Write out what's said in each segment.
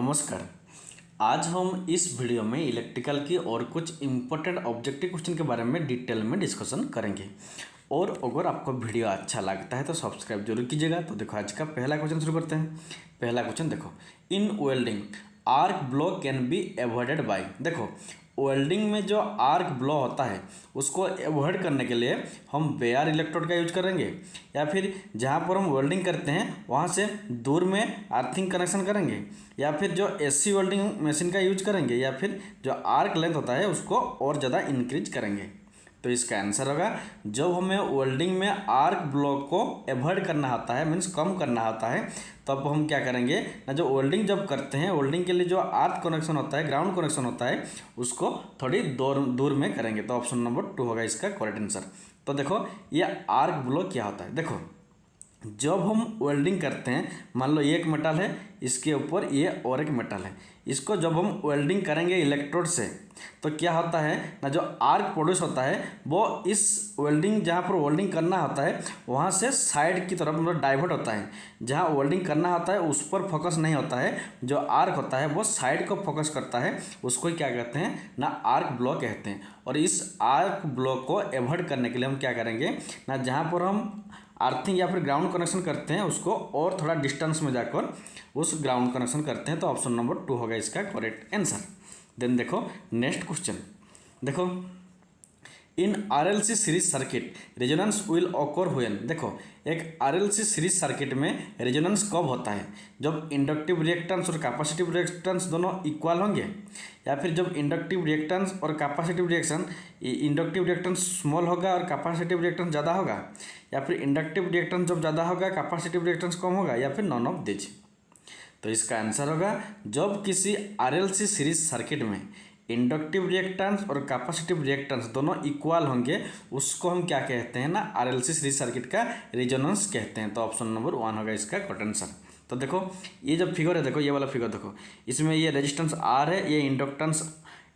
नमस्कार। आज हम इस वीडियो में इलेक्ट्रिकल की और कुछ इम्पोर्टेंट ऑब्जेक्टिव क्वेश्चन के बारे में डिटेल में डिस्कशन करेंगे। और अगर आपको वीडियो अच्छा लगता है तो सब्सक्राइब जरूर कीजिएगा। तो देखो आज का पहला क्वेश्चन शुरू करते हैं। पहला क्वेश्चन देखो, in welding arc blow can be avoided by. देखो वेल्डिंग में जो आर्क ब्लो होता है उसको एवॉइड करने के लिए हम बेयर इलेक्ट्रोड का यूज करेंगे, या फिर जहाँ पर हम वेल्डिंग करते हैं वहाँ से दूर में अर्थिंग कनेक्शन करेंगे, या फिर जो एसी वेल्डिंग मशीन का यूज करेंगे, या फिर जो आर्क लेंथ होता है उसको और ज़्यादा इंक्रीज करेंगे। तो इसका आंसर होगा, जब हमें वेल्डिंग में आर्क ब्लॉक को एवॉइड करना होता है, मीन्स कम करना होता है, तब हम क्या करेंगे ना, जो वेल्डिंग जब करते हैं वेल्डिंग के लिए जो अर्थ कनेक्शन होता है, ग्राउंड कनेक्शन होता है, उसको थोड़ी दूर में करेंगे। तो ऑप्शन नंबर 2 होगा इसका करेक्ट आंसर। तो देखो ये आर्क ब्लॉक क्या होता है। देखो जब हम वेल्डिंग करते हैं, मान लो ये एक मेटल है, इसके ऊपर ये और एक मेटल है, इसको जब हम वेल्डिंग करेंगे इलेक्ट्रोड से, तो क्या होता है ना, जो आर्क प्रोड्यूस होता है वो इस वेल्डिंग जहाँ पर वेल्डिंग करना होता है वहाँ से साइड की तरफ मतलब डाइवर्ट होता है। जहाँ वेल्डिंग करना होता है उस पर फोकस नहीं होता है, जो आर्क होता है वो साइड को फोकस करता है, उसको ही क्या कहते हैं ना, आर्क ब्लॉक कहते हैं। और इस आर्क ब्लॉक को एवॉइड करने के लिए हम क्या करेंगे ना, जहाँ पर हम अर्थिंग या फिर ग्राउंड कनेक्शन करते हैं उसको और थोड़ा डिस्टेंस में जाकर उस ग्राउंड कनेक्शन करते हैं। तो ऑप्शन नंबर 2 होगा इसका करेक्ट आंसर। देन देखो नेक्स्ट क्वेश्चन, देखो in RLC series circuit resonance will occur when. देखो एक आरएलसी सीरीज सर्किट में रेजोनेंस कब होता है, जब इंडक्टिव रिएक्टेंस और कैपेसिटिव रिएक्टेंस दोनों इक्वल होंगे, या फिर जब इंडक्टिव रिएक्टेंस और capacitive reaction inductive reactance small होगा और कैपेसिटिव रिएक्टेंस ज़्यादा होगा, या फिर इंडक्टिव रिएक्टेंस जब ज़्यादा होगा कैपेसिटिव रिएक्टेंस कम होगा, या फिर नॉन ऑफ दिस। तो इसका आंसर होगा, जब किसी आरएलसी सीरीज सर्किट में इंडक्टिव रिएक्टेंस और कैपेसिटिव रिएक्टेंस दोनों इक्वल होंगे उसको हम क्या कहते हैं ना, आरएलसी सीरीज सर्किट का रेजोनेंस कहते हैं। तो ऑप्शन नंबर 1 होगा इसका करेक्ट आंसर। तो देखो ये जो फिगर है, देखो ये वाला फिगर देखो, इसमें ये रेजिस्टेंस आर है, ये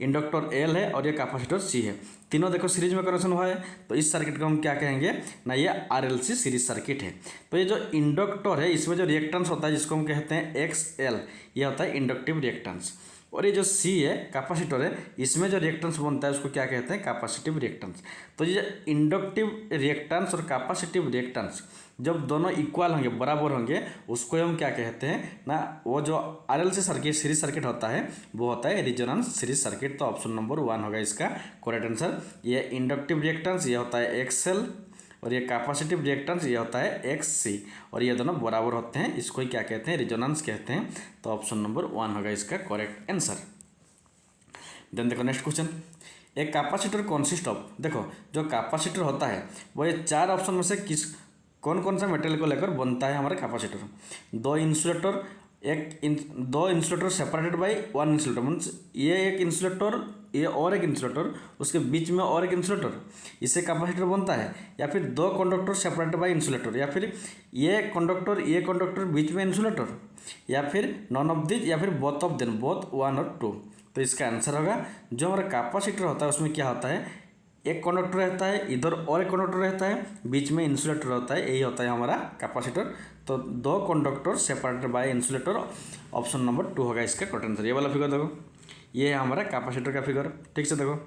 इंडक्टर एल है और ये कैपेसिटर सी है, तीनों देखो सीरीज में कनेक्शन हुआ है। तो इस सर्किट को हम क्या कहेंगे ना, ये आरएलसी सीरीज सर्किट है। तो ये जो इंडक्टर है इसमें जो रिएक्टेंस होता है जिसको हम कहते हैं एक्स एल, ये होता है इंडक्टिव रिएक्टेंस। और ये जो सी है कैपेसिटर है, इसमें जो रिएक्टेंस बनता है उसको क्या कहते हैं, कैपेसिटिव रिएक्टेंस। तो ये इंडक्टिव रिएक्टेंस और कैपेसिटिव रिएक्टेंस जब दोनों इक्वल होंगे, बराबर होंगे, उसको हम क्या कहते हैं ना, वो जो आरएलसी सर्किट सीरीज सर्किट होता है वो होता है रेजोनेंस सीरीज सर्किट। तो ऑप्शन नंबर 1 होगा इसका करेक्ट आंसर। ये इंडक्टिव रिएक्टेंस ये होता है एक्सएल और ये कैपेसिटिव रिएक्टेंस ये होता है एक्स सी, और ये दोनों बराबर होते हैं, इसको ही क्या कहते हैं, रेजोनेंस कहते हैं। तो ऑप्शन नंबर 1 होगा इसका करेक्ट आंसर। देन देखो नेक्स्ट क्वेश्चन, एक कैपेसिटर कॉन्सिस्ट ऑफ। देखो जो कैपेसिटर होता है वो ये 4 ऑप्शन में से कौन कौन सा मटेरियल को लेकर बनता है हमारा कैपेसिटर। दो insulator separated by one insulator, means ये एक इंसुलेटर ये और एक इंसुलेटर, उसके बीच में और एक इंसुलेटर, इससे कैपेसिटर बनता है। या फिर दो कंडक्टर सेपरेटेड बाय इंसुलेटर, या फिर ये कंडक्टर बीच में इंसुलेटर, या फिर नॉन ऑफ दिस, या फिर बोथ ऑफ देम, बोथ 1 और 2। तो इसका आंसर होगा, जो हमारा कैपेसिटर होता है उसमें क्या होता है, एक कंडक्टर रहता है, इधर और एक कंडक्टर रहता है, बीच में इंसुलेटर होता है, यही होता है हमारा कैपेसिटर। तो दो conductor separated by insulator, option number 2 होगा इसका करेक्ट आंसर। ये वाला फिगर देखो, ये है हमारा कैपेसिटर का फिगर। ठीक से देखो,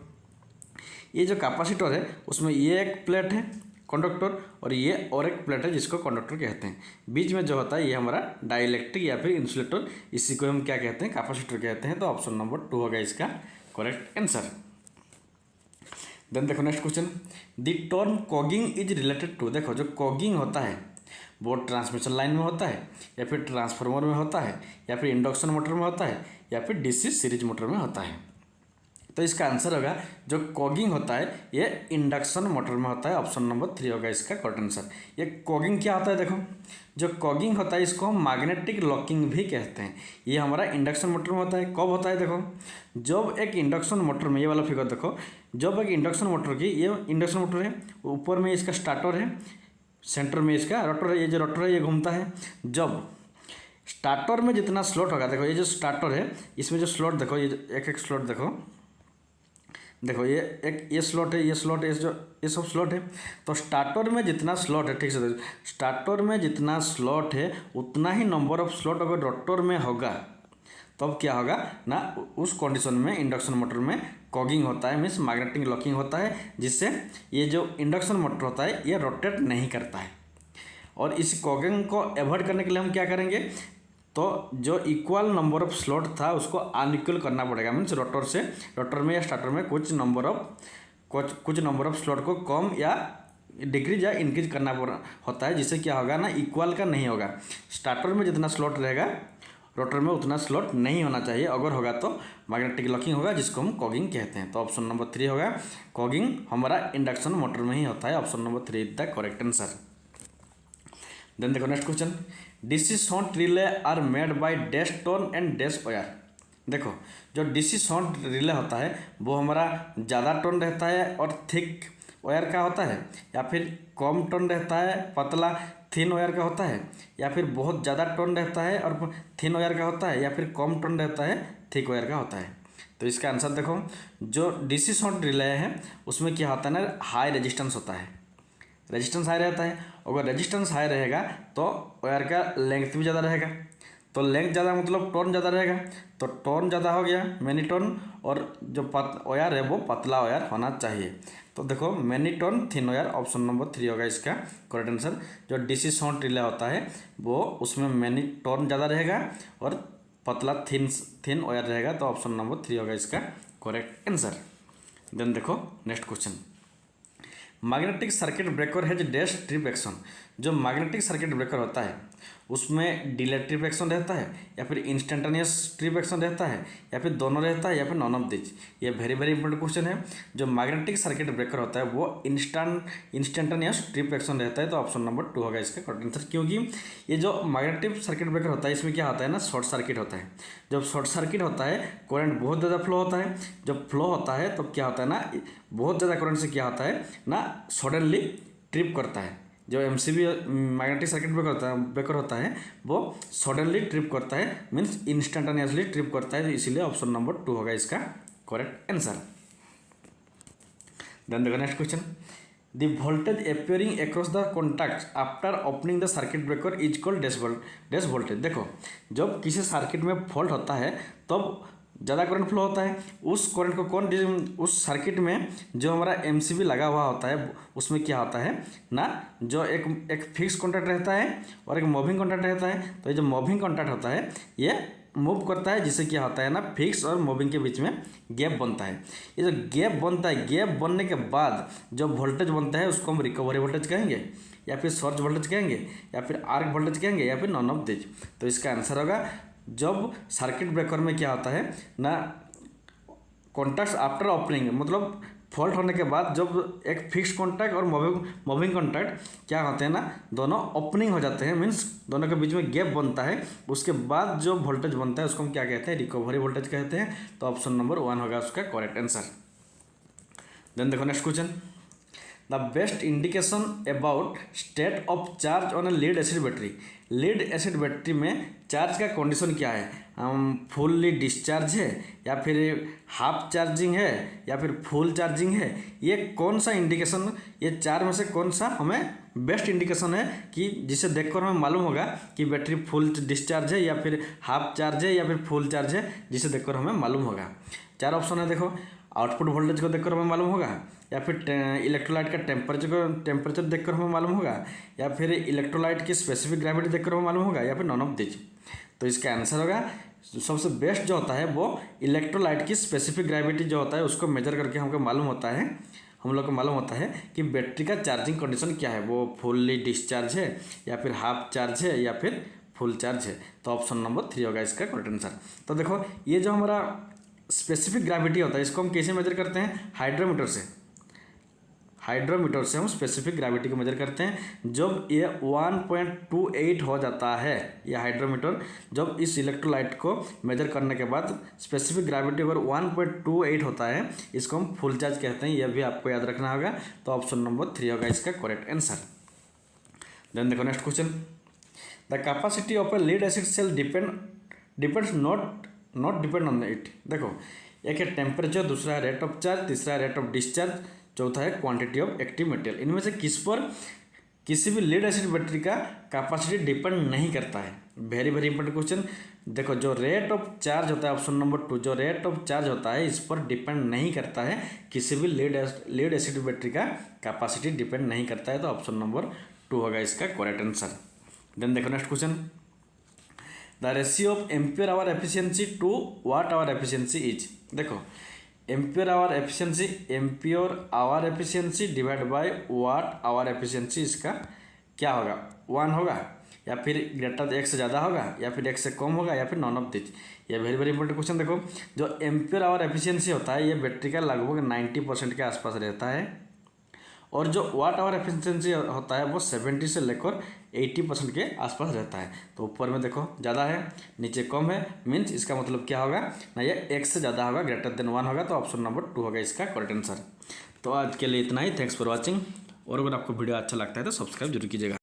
ये जो कैपेसिटर है उसमें ये एक प्लेट है कंडक्टर, और ये और एक प्लेट है जिसको कंडक्टर कहते हैं। बीच में जो होता है ये हमारा डाइलेक्ट्रिक या फिर इंसुलेटर, इसी को हम क्या कहते हैं, कैपेसिटर कहते हैं। तो ऑप्शन नंबर 2 होगा इसका करेक्ट आंसर। देन देखो next question, the term cogging is related to. देखो जो कॉगिंग होता है वो ट्रांसमिशन लाइन में होता है, या फिर ट्रांसफार्मर में होता है, या फिर इंडक्शन मोटर में होता है, या फिर डीसी सीरीज मोटर में होता है। तो इसका आंसर होगा, जो कॉगिंग होता है ये इंडक्शन मोटर में होता है। ऑप्शन नंबर 3 होगा इसका करेक्ट आंसर। ये कॉगिंग क्या होता है, देखो जो कॉगिंग होता है इसको हम मैग्नेटिक लॉकिंग भी कहते हैं। ये हमारा इंडक्शन मोटर में होता है। कब होता है, देखो जब एक इंडक्शन मोटर में, ये वाला फिगर देखो, जब एक इंडक्शन मोटर की, ये इंडक्शन मोटर है, ऊपर में इसका स्टार्टर है, सेंटर में इसका रोटर है, ये जो रोटर है ये घूमता है। जब स्टार्टर में जितना स्लॉट होगा, देखो ये जो स्टार्टर है इसमें जो स्लॉट देखो, ये एक एक स्लॉट देखो ये स्लॉट है, ये स्लॉट है, ये सब स्लॉट है। तो स्टार्टर में जितना स्लॉट है, ठीक से देखो, स्टार्टर में जितना स्लॉट है उतना ही नंबर ऑफ स्लॉट अगर रोटर में होगा तो अब क्या होगा ना, उस कंडीशन में इंडक्शन मोटर में कॉगिंग होता है, मीन्स मैग्नेटिक लॉकिंग होता है, जिससे ये जो इंडक्शन मोटर होता है ये रोटेट नहीं करता है। और इस कॉगिंग को अवॉइड करने के लिए हम क्या करेंगे, तो जो इक्वल नंबर ऑफ स्लॉट था उसको अनइक्वल करना पड़ेगा, मीन्स रोटर में या स्टार्टर में कुछ नंबर ऑफ स्लॉट को कम या डिक्रीज या इंक्रीज करना होता है, जिससे क्या होगा ना, इक्वल का नहीं होगा। स्टार्टर में जितना स्लॉट रहेगा रोटर में उतना स्लॉट नहीं होना चाहिए, अगर होगा तो मैग्नेटिक लॉकिंग होगा, जिसको हम कॉगिंग कहते हैं। तो ऑप्शन नंबर 3 होगा, कॉगिंग हमारा इंडक्शन मोटर में ही होता है। Option number 3 is the correct answer. Then देखो next question, DC short relay are made by dash tone and dash wire. देखो जो डीसी शॉर्ट रिले होता है वो हमारा ज़्यादा टोन रहता है और थिक वायर का होता है, या फिर कम टोन रहता है पतला थिन वायर का होता है, या फिर बहुत ज़्यादा टोन रहता है और थिन वायर का होता है, या फिर कम टोन रहता है थिक वायर का होता है। तो इसका आंसर देखो, जो डीसी शॉर्ट रिले है उसमें क्या होता है ना, हाई रेजिस्टेंस होता है, रेजिस्टेंस हाई रहता है। अगर रेजिस्टेंस हाई रहेगा तो वायर का लेंथ भी ज़्यादा रहेगा, तो लेंथ ज़्यादा मतलब टोन ज़्यादा रहेगा, तो टोन ज़्यादा हो गया मैनी टोन, और जो वायर है वो पतला वायर होना चाहिए। तो देखो many tone thin wire, option number 3 होगा इसका करेक्ट आंसर। जो डीसी शॉर्ट रिले होता है वो उसमें मैनी टोन ज़्यादा रहेगा और पतला थिन वायर रहेगा, तो ऑप्शन नंबर 3 होगा इसका करेक्ट आंसर। देन देखो next question, magnetic circuit breaker has dash trip action. जो मैग्नेटिक सर्किट ब्रेकर होता है उसमें डिले ट्रिप एक्शन रहता है, या फिर इंस्टेंटेनियस ट्रिप एक्शन रहता है, या फिर दोनों रहता है, या फिर नॉन ऑफ दिस। ये वेरी वेरी इंपॉर्टेंट क्वेश्चन है। जो मैग्नेटिक सर्किट ब्रेकर होता है वो इंस्टेंटेनियस ट्रिप एक्शन रहता है, तो ऑप्शन नंबर 2 होगा इसका करेक्ट आंसर। क्योंकि ये जो मैग्नेटिक सर्किट ब्रेकर होता है इसमें क्या होता है ना, शॉर्ट सर्किट होता है। जब शॉर्ट सर्किट होता है करंट बहुत ज़्यादा फ्लो होता है, जब फ्लो होता है तो क्या होता है ना, बहुत ज़्यादा करंट से क्या होता है ना, सडनली ट्रिप करता है। जो एमसीबी मैग्नेटिक सर्किट ब्रेकर होता है वो सडनली ट्रिप करता है, मीन्स इंस्टेंटेनियसली ट्रिप करता है, तो इसीलिए ऑप्शन नंबर 2 होगा इसका करेक्ट आंसर। देन देखो next question, the voltage appearing across the contact after opening the circuit breaker is called dash voltage. देखो जब किसी सर्किट में फॉल्ट होता है तब ज़्यादा करंट फ्लो होता है, उस करंट को उस सर्किट में जो हमारा एमसीबी लगा हुआ होता है उसमें क्या होता है ना, जो एक फिक्स कॉन्टैक्ट रहता है और एक मूविंग कॉन्टैक्ट रहता है। तो ये जो मूविंग कॉन्टैक्ट होता है ये मूव करता है, जिससे क्या होता है ना, फिक्स और मूविंग के बीच में गैप बनता है। ये जो गैप बनता है, गैप बनने के बाद जो वोल्टेज बनता है उसको हम रिकवरी वोल्टेज कहेंगे, या फिर सर्ज वोल्टेज कहेंगे, या फिर आर्क वोल्टेज कहेंगे, या फिर नॉन ऑफ दिस। तो इसका आंसर होगा, जब सर्किट ब्रेकर में क्या होता है ना, कॉन्टैक्ट आफ्टर ओपनिंग मतलब फॉल्ट होने के बाद जब एक फिक्स कॉन्टैक्ट और मूविंग कॉन्टैक्ट क्या होते हैं ना, दोनों ओपनिंग हो जाते हैं, मीन्स दोनों के बीच में गैप बनता है, उसके बाद जो वोल्टेज बनता है उसको हम क्या कहते हैं, रिकवरी वोल्टेज कहते हैं। तो ऑप्शन नंबर 1 होगा उसका करेक्ट आंसर। देन देखो next question, the best indication about state of charge on A lead acid battery. Lead acid battery में चार्ज का कंडीशन क्या है, फुल्ली डिस्चार्ज है, या फिर हाफ चार्जिंग है, या फिर फुल चार्जिंग है। ये कौन सा इंडिकेशन, ये चार में से कौन सा हमें बेस्ट इंडिकेशन है कि जिसे देखकर हमें मालूम होगा कि बैटरी फुल डिस्चार्ज है, या फिर हाफ चार्ज है, या फिर फुल चार्ज है, जिसे देखकर हमें मालूम होगा। 4 ऑप्शन है देखो, आउटपुट वोल्टेज को देखकर हमें मालूम होगा, या फिर इलेक्ट्रोलाइट का टेम्परेचर देखकर हमें मालूम होगा, या फिर इलेक्ट्रोलाइट की स्पेसिफिक ग्रेविटी देखकर हमें मालूम होगा, या फिर नॉन ऑफ दिस। तो इसका आंसर होगा, सबसे बेस्ट जो होता है वो इलेक्ट्रोलाइट की स्पेसिफिक ग्रेविटी जो होता है उसको मेजर करके हमको मालूम होता है, हम लोग को मालूम होता है कि बैटरी का चार्जिंग कंडीशन क्या है, वो फुल्ली डिस्चार्ज है, या फिर हाफ चार्ज है, या फिर फुल चार्ज है। तो ऑप्शन नंबर 3 होगा इसका करेक्ट आंसर। तो देखो ये जो हमारा स्पेसिफिक ग्रेविटी होता है इसको हम कैसे मेजर करते हैं, हाइड्रोमीटर से हम स्पेसिफिक ग्रेविटी को मेजर करते हैं। जब ये 1.28 हो जाता है, यह हाइड्रोमीटर जब इस इलेक्ट्रोलाइट को मेजर करने के बाद स्पेसिफिक ग्रेविटी अगर 1.28 होता है, इसको हम फुल चार्ज कहते हैं, यह भी आपको याद रखना होगा। तो ऑप्शन नंबर 3 होगा इसका करेक्ट आंसर। देन देखो next question, the capacity of a lead acid cell depends not depend on it. देखो एक है टेम्परेचर, दूसरा है रेट ऑफ चार्ज, तीसरा है रेट ऑफ डिस्चार्ज, चौथा है क्वांटिटी ऑफ एक्टिव मटेरियल। इनमें से किस पर किसी भी लेड एसिड बैटरी का कैपेसिटी डिपेंड नहीं करता है। Very very important question. देखो जो रेट ऑफ चार्ज होता है ऑप्शन नंबर 2, जो रेट ऑफ चार्ज होता है इस पर डिपेंड नहीं करता है। किसी भी लेड एसिड बैटरी का कैपेसिटी डिपेंड नहीं करता है, तो ऑप्शन नंबर 2 होगा इसका करेक्ट आंसर। देन देखो next question, the ratio of ampere hour efficiency to watt hour efficiency is. देखो ampere hour efficiency divide by watt hour efficiency, इसका क्या होगा, 1 होगा या फिर ग्रेटर 1 से ज़्यादा होगा या फिर 1 से कम होगा या फिर नॉन ऑफ दिस। ये वेरी वेरी इंपॉर्टेंट क्वेश्चन। देखो जो एम्पियर आवर एफिशिएंसी होता है ये बैटरी का लगभग 90% के आसपास रहता है, और जो वाट आवर एफिशिएंसी होता है वो 70 से लेकर 80% के आसपास रहता है। तो ऊपर में देखो ज़्यादा है, नीचे कम है, मीन्स इसका मतलब क्या होगा ना, ये 1 से ज़्यादा होगा, ग्रेटर देन 1 होगा, तो ऑप्शन नंबर 2 होगा इसका करेक्ट आंसर। तो आज के लिए इतना ही। थैंक्स फॉर वॉचिंग, और अगर आपको वीडियो अच्छा लगता है तो सब्सक्राइब जरूर कीजिएगा।